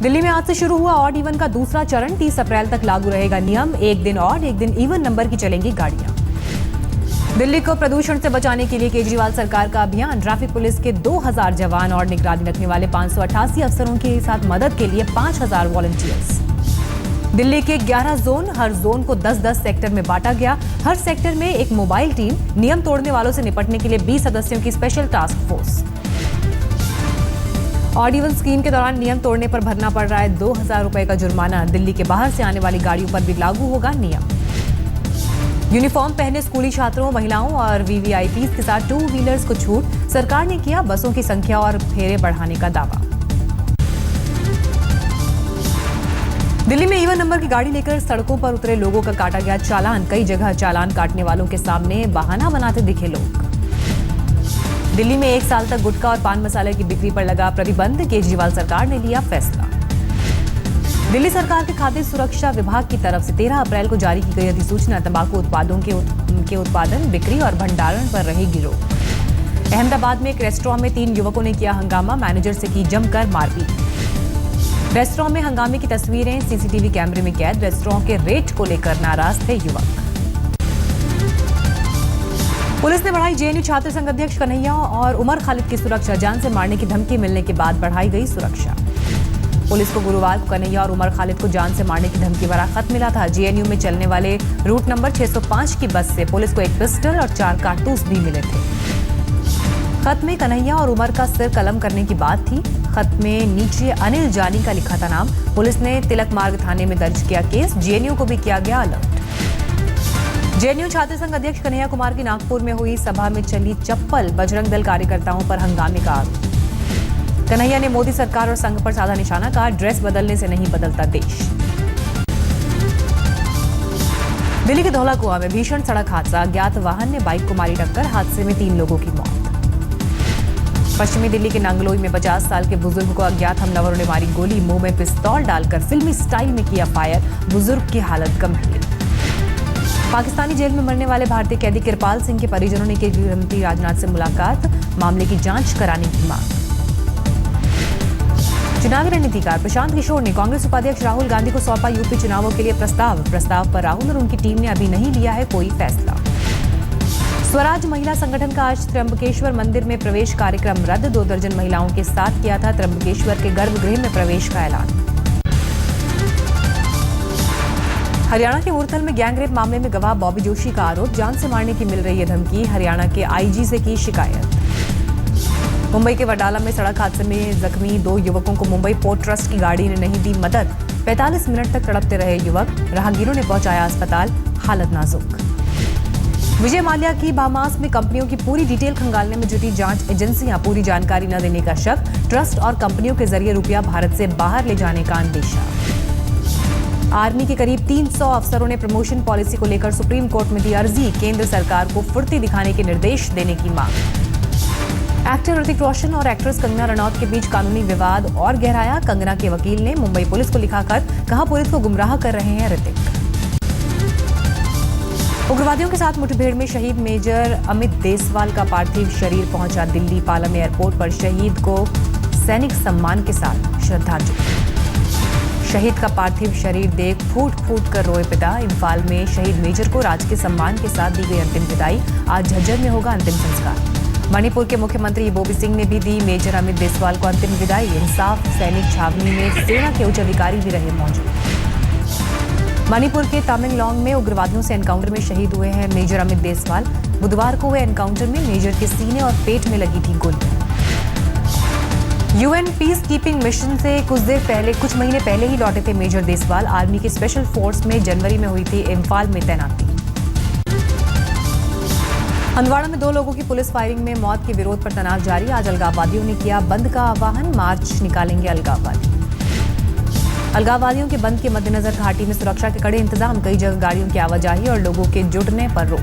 दिल्ली में आज से शुरू हुआ ऑड इवन का दूसरा चरण। 30 अप्रैल तक लागू रहेगा नियम। एक दिन ऑड एक दिन इवन नंबर की चलेंगी गाड़ियां। दिल्ली को प्रदूषण से बचाने के लिए केजरीवाल सरकार का अभियान। ट्रैफिक पुलिस के 2000 जवान और निगरानी रखने वाले 588 अफसरों के साथ मदद के लिए 5000 वॉलंटियर्स। दिल्ली के 11 जोन, हर जोन को 10-10 सेक्टर में बांटा गया। हर सेक्टर में एक मोबाइल टीम। नियम तोड़ने वालों से निपटने के लिए 20 सदस्यों की special task force. Odd even scheme के दौरान नियम तोड़ने पर भरना पड़ रहा है 2000 रुपए का जुर्माना। दिल्ली के बाहर से आने वाली गाड़ियों पर भी लागू होगा नियम। यूनिफॉर्म पहने स्कूली छात्रों, महिलाओं और वीवीआईपीज के साथ 2 व्हीलर्स को छूट। सरकार ने किया बसों की संख्या और फेरे बढ़ाने का दावा। दिल्ली में इवन नंबर की गाड़ी लेकर सड़कों पर उतरे लोगों का काटा गया चालान। कई जगह चालान काटने वालों के सामने बहाना बनाते दिखे लोग। दिल्ली में 1 साल तक गुटखा और पान मसाले की बिक्री पर लगा प्रतिबंध। केजरीवाल सरकार ने लिया फैसला। दिल्ली सरकार के खाद्य सुरक्षा विभाग की तरफ से 13 अप्रैल को जारी की गई अधिसूचना। तंबाकू उत्पादों के उत्पादन, बिक्री और भंडारण पर रहेगी रोक। अहमदाबाद में एक रेस्टोरेंट में 3 युवकों ने किया हंगामा। मैनेजर से की जमकर मारपीट। रेस्टोरेंट में हंगामे की तस्वीरें सीसीटीवी कैमरे में कैद। रेस्टोरेंट के रेट को लेकर नाराज थे युवक। पुलिस ने बढ़ाई जेएनयू छात्र संघ अध्यक्ष कन्हैया और उमर खालिद की सुरक्षा। जान से मारने की धमकी मिलने के बाद बढ़ाई गई सुरक्षा। पुलिस को गुरुवार को कन्हैया और उमर खालिद को जान से मारने की धमकी भरा खत मिला था। जेएनयू में चलने वाले रूट नंबर 605 की बस से पुलिस को एक पिस्टल और 4 कारतूस भी मिले थे। खत में कन्हैया और उमर का सिर कलम करने की बात थी। खत में नीचे अनिल जानी का लिखा था नाम। पुलिस ने तिलक मार्ग थाने में दर्ज किया केस। जेएनयू को भी किया गया अलर्ट। जेएनयू छात्र संघ अध्यक्ष कन्हैया कुमार की नागपुर में हुई सभा में चली चप्पल। बजरंग दल कार्यकर्ताओं पर हंगामे का आरोप। कन्हैया ने मोदी सरकार और संघ पर साधा निशाना। कहा, ड्रेस बदलने से नहीं बदलता देश। दिल्ली के धौला कुआं में भीषण सड़क हादसा। अज्ञात वाहन ने बाइक को मारी टक्कर। हादसे में 3 लोगों की मौत। पश्चिमी दिल्ली के नांगलोई में 50 साल के बुजुर्ग को अज्ञात हमलावरों ने मारी गोली। मुंह में पिस्तौल डालकर फिल्मी स्टाइल में किया फायर। बुजुर्ग की हालत गंभीर। पाकिस्तानी जेल में मरने वाले भारतीय कैदी कृपाल सिंह के परिजनों ने की गृह मंत्री राजनाथ से मुलाकात। मामले की जांच कराने की मांग। चुनावी रणनीतिकार प्रशांत किशोर ने कांग्रेस उपाध्यक्ष राहुल गांधी को सौंपा यूपी चुनावों के लिए प्रस्ताव पर राहुल और उनकी टीम ने अभी नहीं लिया है कोई फैसला। स्वराज महिला संगठन का आज त्र्यंबकेश्वर मंदिर में प्रवेश कार्यक्रम रद्द। 2 दर्जन महिलाओं के साथ किया था त्र्यंबकेश्वर के गर्भगृह में प्रवेश का ऐलान। हरियाणा के उरथल में गैंगरेप मामले में गवाह बॉबी जोशी का आरोप। जान से मारने की मिल रही है धमकी। हरियाणा के आईजी से की शिकायत। मुंबई के वडाला में सड़क हादसे में जख्मी 2 युवकों को मुंबई पोर्ट ट्रस्ट की गाड़ी ने नहीं दी मदद। 45 मिनट तक तड़पते रहे युवक। राहगीरों ने पहुंचाया अस्पताल। हालत नाजुक। विजय माल्या की बामास में कंपनियों की पूरी डिटेल खंगालने में जुटी जांच एजेंसियां। पूरी जानकारी न देने का शक। ट्रस्ट और कंपनियों के जरिए रुपया भारत से बाहर ले जाने का अंदेशा। आर्मी के करीब 300 अफसरों ने प्रमोशन पॉलिसी को लेकर सुप्रीम कोर्ट में दी अर्जी। केंद्र सरकार को फुर्ती दिखाने के निर्देश देने की मांग। एक्टर ऋतिक रोशन और एक्ट्रेस कंगना रनौत के बीच कानूनी विवाद और गहराया। कंगना के वकील ने मुंबई पुलिस को लिखा खत। कहा, पुलिस को गुमराह कर रहे हैं ऋतिक। उग्रवादियों के साथ मुठभेड़ में शहीद मेजर अमित देसवाल का पार्थिव शरीर पहुंचा दिल्ली। पालम एयरपोर्ट पर शहीद को सैनिक सम्मान के साथ श्रद्धांजलि। शहीद का पार्थिव शरीर देख फूट फूट कर रोए पिता। इम्फाल में शहीद मेजर को राजकीय सम्मान के साथ दी गई अंतिम विदाई। आज झज्जर में होगा अंतिम संस्कार। मणिपुर के मुख्यमंत्री बोबी सिंह ने भी दी मेजर अमित देसवाल को अंतिम विदाई। इंसाफ सैनिक छावनी में सेना के उच्च अधिकारी भी रहे मौजूद। मणिपुर के तामेंगलोंग में उग्रवादियों से एनकाउंटर में शहीद हुए हैं मेजर अमित देसवाल। बुधवार को हुए एनकाउंटर में मेजर के सीने और पेट में लगी थी गोली। यूएन पीस कीपिंग मिशन से कुछ महीने पहले ही लौटे थे मेजर देसवाल। आर्मी की स्पेशल फोर्स में जनवरी में हुई थी इम्फाल में तैनाती। हंदवाड़ा में 2 लोगों की पुलिस फायरिंग में मौत के विरोध पर तनाव जारी। आज अलगाववादियों ने किया बंद का आह्वान। मार्च निकालेंगे अलगाववादी। अलगाववादियों के बंद के मद्देनजर घाटी में सुरक्षा के कड़े इंतजाम। कई जगह गाड़ियों की आवाजाही और लोगों के जुटने पर रोक।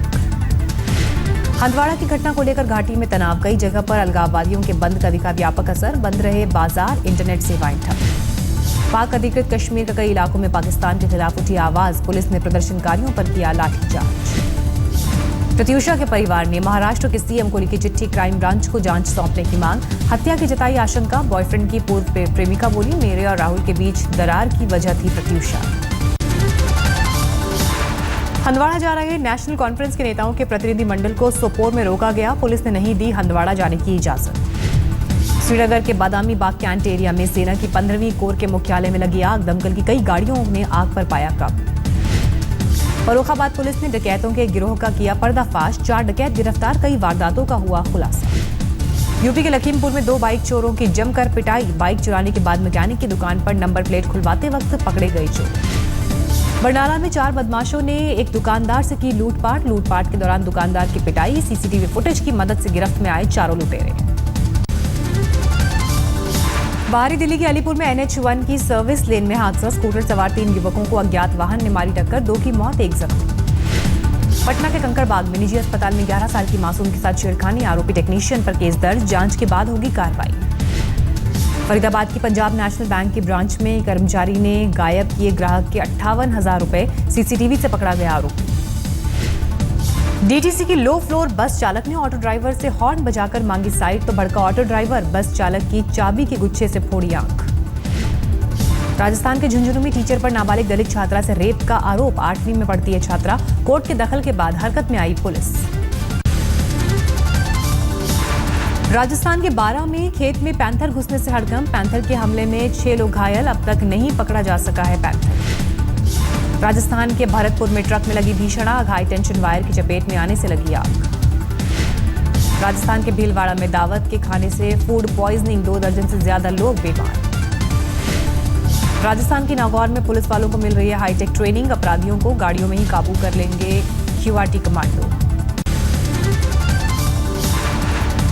हंदवाड़ा की घटना को लेकर घाटी में तनाव। कई जगह पर अलगाववादियों के बंद का दिखा व्यापक असर। बंद रहे बाजार, इंटरनेट सेवाएं ठप। पाक अधिकृत कश्मीर के कई इलाकों में पाकिस्तान के खिलाफ उठी आवाज। पुलिस ने प्रदर्शनकारियों पर किया लाठीचार्ज। प्रत्यूषा के परिवार ने महाराष्ट्र के सीएम को लिखी चिट्ठी, क्राइम ब्रांच को जांच सौंपने की मांग। हत्या की जताई आशंका। बॉयफ्रेंड की पूर्व प्रेमिका बोली, मेरे और राहुल के बीच दरार की वजह थी प्रत्यूषा। हंदवाड़ा जा रहे नेशनल कॉन्फ्रेंस के नेताओं के प्रतिनिधिमंडल को सोपोर में रोका गया। पुलिस ने नहीं दी हंदवाड़ा जाने की इजाजत। श्रीनगर के बादामी बाग कैंट एरिया में सेना की 15वीं कोर के मुख्यालय में लगी आग। दमकल की कई गाड़ियों ने आग पर पाया काबू। फर्रुखाबाद पुलिस ने डकैतों के गिरोह का किया पर्दाफाश। 4 डकैत गिरफ्तार, कई वारदातों का हुआ खुलासा। यूपी के लखीमपुर में 2 बाइक चोरों की जमकर पिटाई। बाइक चुराने के बाद मैकेनिक की दुकान पर नंबर प्लेट खुलवाते वक्त पकड़े गए चोर। बरनाला में 4 बदमाशों ने एक दुकानदार से की लूटपाट। लूटपाट के दौरान दुकानदार की पिटाई। सीसीटीवी फुटेज की मदद से गिरफ्त में आए चारों लुटेरे। बाहरी दिल्ली के अलीपुर में NH1 की सर्विस लेन में हादसा। स्कूटर सवार 3 युवकों को अज्ञात वाहन ने मारी टक्कर। 2 की मौत, 1 जख्मी। पटना के कंकड़बाग में निजी अस्पताल में 11 साल की मासूम के साथ छेड़खानी। आरोपी टेक्नीशियन पर केस दर्ज। जांच के बाद होगी कार्रवाई। फरीदाबाद की पंजाब नेशनल बैंक की ब्रांच में कर्मचारी ने गायब किए ग्राहक के 58,000 रुपए। सीसीटीवी से पकड़ा गया आरोपी। डीटीसी की लो फ्लोर बस चालक ने ऑटो ड्राइवर से हॉर्न बजाकर मांगी साइड, तो भड़का ऑटो ड्राइवर। बस चालक की चाबी के गुच्छे से फोड़ी आंख। राजस्थान के झुंझुनू में टीचर पर नाबालिग दलित छात्रा से रेप का आरोप। 8वीं में पढ़ती है छात्रा। कोर्ट के दखल के बाद हरकत में आई पुलिस। राजस्थान के बारां में खेत में पैंथर घुसने से हड़कंप। पैंथर के हमले में 6 लोग घायल। अब तक नहीं पकड़ा जा सका है पैंथर। राजस्थान के भरतपुर में ट्रक में लगी भीषण आग। हाई टेंशन वायर की चपेट में आने से लगी आग। राजस्थान के भीलवाड़ा में दावत के खाने से फूड पॉइजनिंग। 2 दर्जन से ज्यादा लोग बीमार। राजस्थान के नागौर में पुलिस वालों को मिल रही है हाईटेक ट्रेनिंग। अपराधियों को गाड़ियों में ही काबू कर लेंगे QRT कमांडो।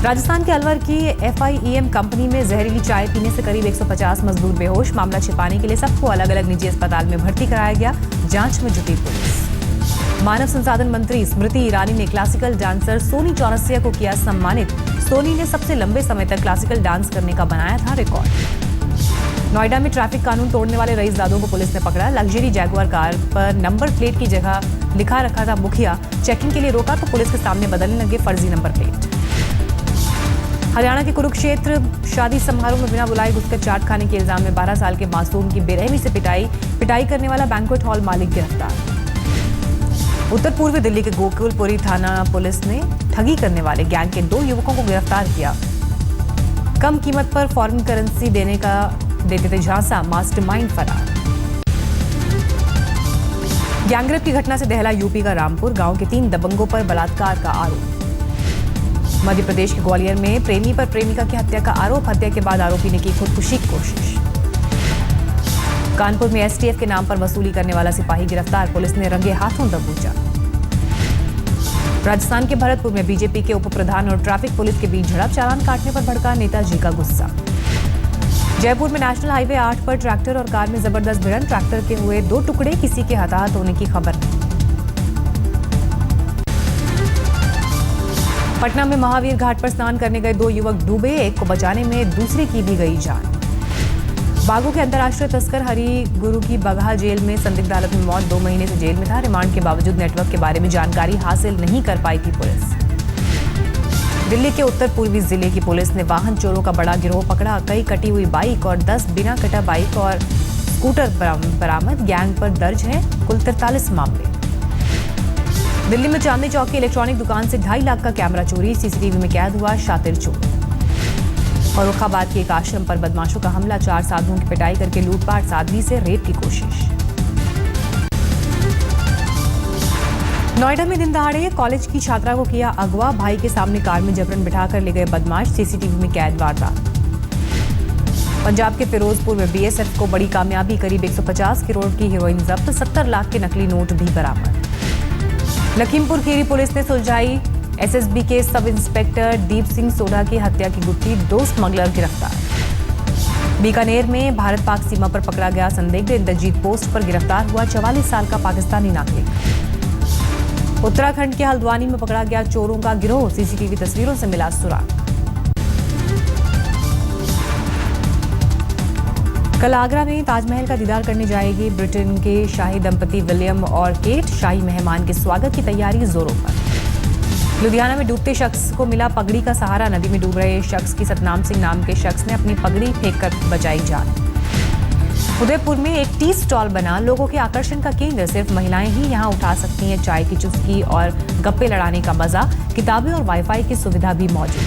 राजस्थान के अलवर की FIEM कंपनी में जहरीली चाय पीने से करीब 150 मजदूर बेहोश। मामला छिपाने के लिए सबको अलग अलग निजी अस्पताल में भर्ती कराया गया। जांच में जुटी पुलिस। मानव संसाधन मंत्री स्मृति ईरानी ने क्लासिकल डांसर सोनी चौरसिया को किया सम्मानित। सोनी ने सबसे लंबे समय तक क्लासिकल डांस करने का बनाया था रिकॉर्ड। नोएडा में ट्रैफिक कानून तोड़ने वाले रईसजादों को पुलिस ने पकड़ा। लग्जरी जैगुआर कार पर नंबर प्लेट की जगह लिखा रखा था मुखिया। चेकिंग के लिए रोका तो पुलिस के सामने बदलने लगे फर्जी नंबर प्लेट। हरियाणा के कुरुक्षेत्र शादी समारोह में बिना बुलाए घुसकर चाट खाने के इल्जाम में 12 साल के मासूम की बेरहमी से पिटाई करने वाला बैंक्वेट हॉल मालिक गिरफ्तार। उत्तर पूर्वी दिल्ली के गोकुलपुरी थाना पुलिस ने ठगी करने वाले गैंग के 2 युवकों को गिरफ्तार किया। कम कीमत पर फॉरेन करेंसी देते थे झांसा। मास्टरमाइंड फरार। गैंगरेप की घटना से दहला यूपी का रामपुर। गांव के 3 दबंगों पर बलात्कार का आरोप। मध्य प्रदेश के ग्वालियर में प्रेमी पर प्रेमिका की हत्या का आरोप। हत्या के बाद आरोपी ने की खुदकुशी की कोशिश। कानपुर में STF के नाम पर वसूली करने वाला सिपाही गिरफ्तार। पुलिस ने रंगे हाथों दबोचा। राजस्थान के भरतपुर में बीजेपी के उप प्रधान और ट्रैफिक पुलिस के बीच झड़प। चालान काटने पर भड़का नेताजी का गुस्सा। जयपुर में नेशनल हाईवे 8 पर ट्रैक्टर और कार में जबरदस्त भिड़ंत। ट्रैक्टर के हुए 2 टुकड़े, किसी के हताहत होने की खबर नहीं। पटना में महावीर घाट पर स्नान करने गए 2 युवक डूबे। एक को बचाने में दूसरे की भी गई जान। बागों के अंतर्राष्ट्रीय तस्कर हरी गुरु की बगहा जेल में संदिग्ध हालत में मौत। 2 महीने से जेल में था। रिमांड के बावजूद नेटवर्क के बारे में जानकारी हासिल नहीं कर पाई थी पुलिस। दिल्ली के उत्तर पूर्वी जिले की पुलिस ने वाहन चोरों का बड़ा गिरोह पकड़ा। कई कटी हुई बाइक और 10 बिना कटा बाइक और स्कूटर बरामद। गैंग पर दर्ज है कुल 43 मामले। दिल्ली में चांदनी चौक की इलेक्ट्रॉनिक दुकान से 2.5 लाख का कैमरा चोरी। सीसीटीवी में कैद हुआ शातिर चोर। फर्रुखाबाद के एक आश्रम पर बदमाशों का हमला। 4 साधुओं की पिटाई करके लूटपाट। साध्वी से रेप की कोशिश। नोएडा में दिन दहाड़े कॉलेज की छात्रा को किया अगवा। भाई के सामने कार में जबरन बिठाकर ले गए बदमाश। सीसीटीवी में कैद वारदात। पंजाब के फिरोजपुर में BSF को बड़ी कामयाबी। करीब 150 करोड़ की हीरोइन जब्त। 70 लाख के नकली नोट भी बरामद। लखीमपुर खीरी पुलिस ने सुलझाई SSB के सब इंस्पेक्टर दीप सिंह सोढ़ा की हत्या की गुत्थी। 2 स्मगलर गिरफ्तार। बीकानेर में भारत पाक सीमा पर पकड़ा गया संदिग्ध इंद्रजीत पोस्ट पर गिरफ्तार हुआ 44 साल का पाकिस्तानी नागरिक। उत्तराखंड के हल्द्वानी में पकड़ा गया चोरों का गिरोह। सीसीटीवी तस्वीरों से मिला सुराग। कल आगरा में ताजमहल का दीदार करने जाएगी ब्रिटेन के शाही दंपति विलियम और केट। शाही मेहमान के स्वागत की तैयारी जोरों पर। लुधियाना में डूबते शख्स को मिला पगड़ी का सहारा। नदी में डूब रहे शख्स की सतनाम सिंह नाम के शख्स ने अपनी पगड़ी फेंककर बचाई जान। उदयपुर में एक टी स्टॉल बना लोगों के आकर्षण का केंद्र। सिर्फ महिलाएं ही यहां उठा सकती हैं चाय की चुस्की और गप्पे लड़ाने का मजा। किताबें और वाईफाई की सुविधा भी मौजूद।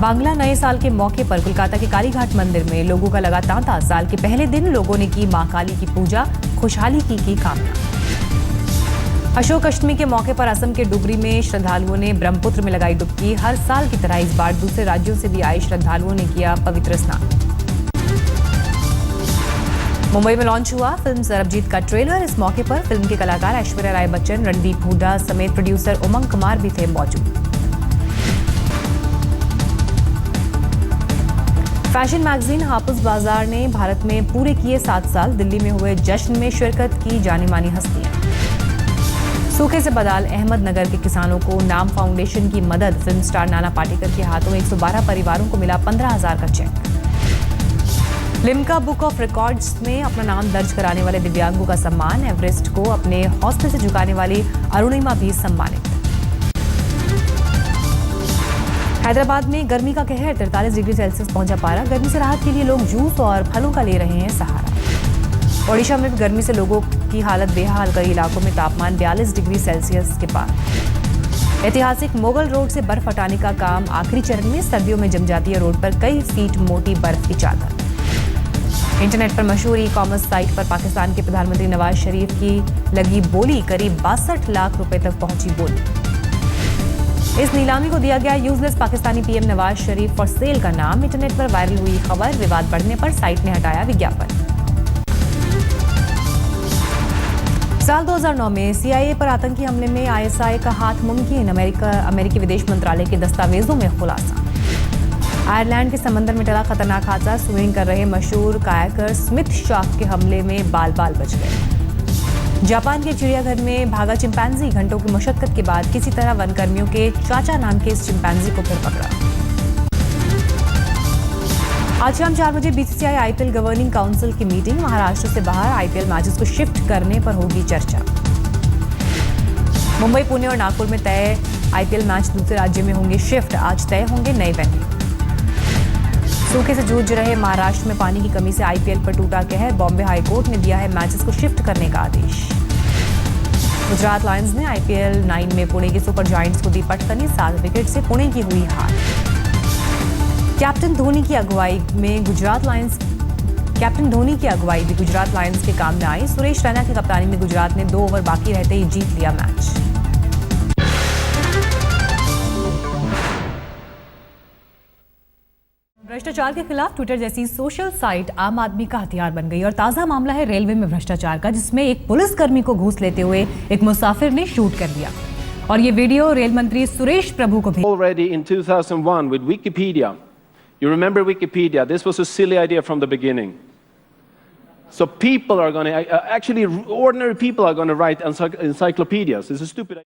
बांग्ला नए साल के मौके पर कोलकाता के कालीघाट मंदिर में लोगों का लगा तांता। साल के पहले दिन लोगों ने की मां काली की पूजा, खुशहाली की कामना। अशोक अष्टमी के मौके पर असम के डुगरी में श्रद्धालुओं ने ब्रह्मपुत्र में लगाई डुबकी। हर साल की तरह इस बार दूसरे राज्यों से भी आए श्रद्धालुओं ने किया पवित्र स्नान। मुंबई में लॉन्च हुआ फिल्म सरबजीत का ट्रेलर। इस मौके पर फिल्म के कलाकार ऐश्वर्या राय बच्चन, रणदीप हुड्डा समेत प्रोड्यूसर उमंग कुमार भी थे मौजूद। फैशन मैगजीन हापुस बाजार ने भारत में पूरे किए 7 साल। दिल्ली में हुए जश्न में शिरकत की जानी मानी हस्तियां। सूखे से बदहाल अहमदनगर के किसानों को नाम फाउंडेशन की मदद। फिल्म स्टार नाना पाटेकर के हाथों 112 परिवारों को मिला 15,000 का cheque. Limca book of records में अपना नाम दर्ज कराने वाले दिव्यांगों का सम्मान। एवरेस्ट को अपने हौसले से झुकाने वाली अरुणिमा भी सम्मानित। हैदराबाद में गर्मी का कहर, 43 डिग्री सेल्सियस पहुंचा पारा। गर्मी से राहत के लिए लोग जूस और फलों का ले रहे हैं सहारा। ओडिशा में भी गर्मी से लोगों की हालत बेहाल। कई इलाकों में तापमान 42 डिग्री सेल्सियस के पार। ऐतिहासिक मोगल रोड से बर्फ हटाने का काम आखिरी चरण में। सर्दियों में जम जाती है रोड पर कई फीट मोटी बर्फ की चादर। इंटरनेट पर मशहूर ई कॉमर्स साइट पर पाकिस्तान के प्रधानमंत्री नवाज शरीफ की लगी बोली। करीब 62 लाख रुपए तक पहुंची बोली। इस नीलामी को दिया गया useless Pakistani PM Nawaz Sharif for sale का नाम। इंटरनेट पर वायरल हुई खबर। विवाद बढ़ने पर साइट ने हटाया विज्ञापन। साल 2009 में सीआईए पर आतंकी हमले में आईएसआई का हाथ मुमकिन। अमेरिकी विदेश मंत्रालय के दस्तावेजों में खुलासा। आयरलैंड के समंदर में टला खतरनाक हादसा। स्विमिंग कर रहे मशहूर कायाकर स्मिथ शार्क के हमले में बाल बच गए। जापान के चिड़ियाघर में भागा चिंपैंजी। घंटों की मशक्कत के बाद किसी तरह वनकर्मियों के चाचा नाम के इस चिंपैंजी को फिर पकड़ा। आज शाम 4 बजे बीसीसीआई आईपीएल गवर्निंग काउंसिल की मीटिंग। महाराष्ट्र से बाहर आईपीएल मैचेस को शिफ्ट करने पर होगी चर्चा। मुंबई, पुणे और नागपुर में तय आईपीएल मैच दूसरे राज्य में होंगे शिफ्ट। आज तय होंगे नए वेन्यू। सूखे से जूझ रहे महाराष्ट्र में पानी की कमी से आईपीएल पर टूटा कहर। बॉम्बे हाईकोर्ट ने दिया है मैचेस को शिफ्ट करने का आदेश। गुजरात लायंस ने आईपीएल 9 में पुणे के सुपर जायंट्स को दी पटकनी। 7 विकेट से पुणे की हुई हार। कैप्टन धोनी की अगुवाई भी गुजरात लायंस के काम में आई। सुरेश रैना की कप्तानी में गुजरात ने 2 ओवर बाकी रहते ही जीत लिया मैच। भ्रष्टाचार के खिलाफ ट्विटर जैसी सोशल साइट आम आदमी का हथियार बन गई। और ताजा मामला है रेलवे में भ्रष्टाचार का, जिसमें एक पुलिसकर्मी को घूस लेते हुए एक मुसाफिर ने शूट कर लिया। और ये वीडियो रेल मंत्री सुरेश प्रभु को भी। Already in 2001 with Wikipedia, you remember Wikipedia? This was a silly idea from the beginning. So people are going to actually ordinary people are going to write encyclopedias. It's a stupid idea.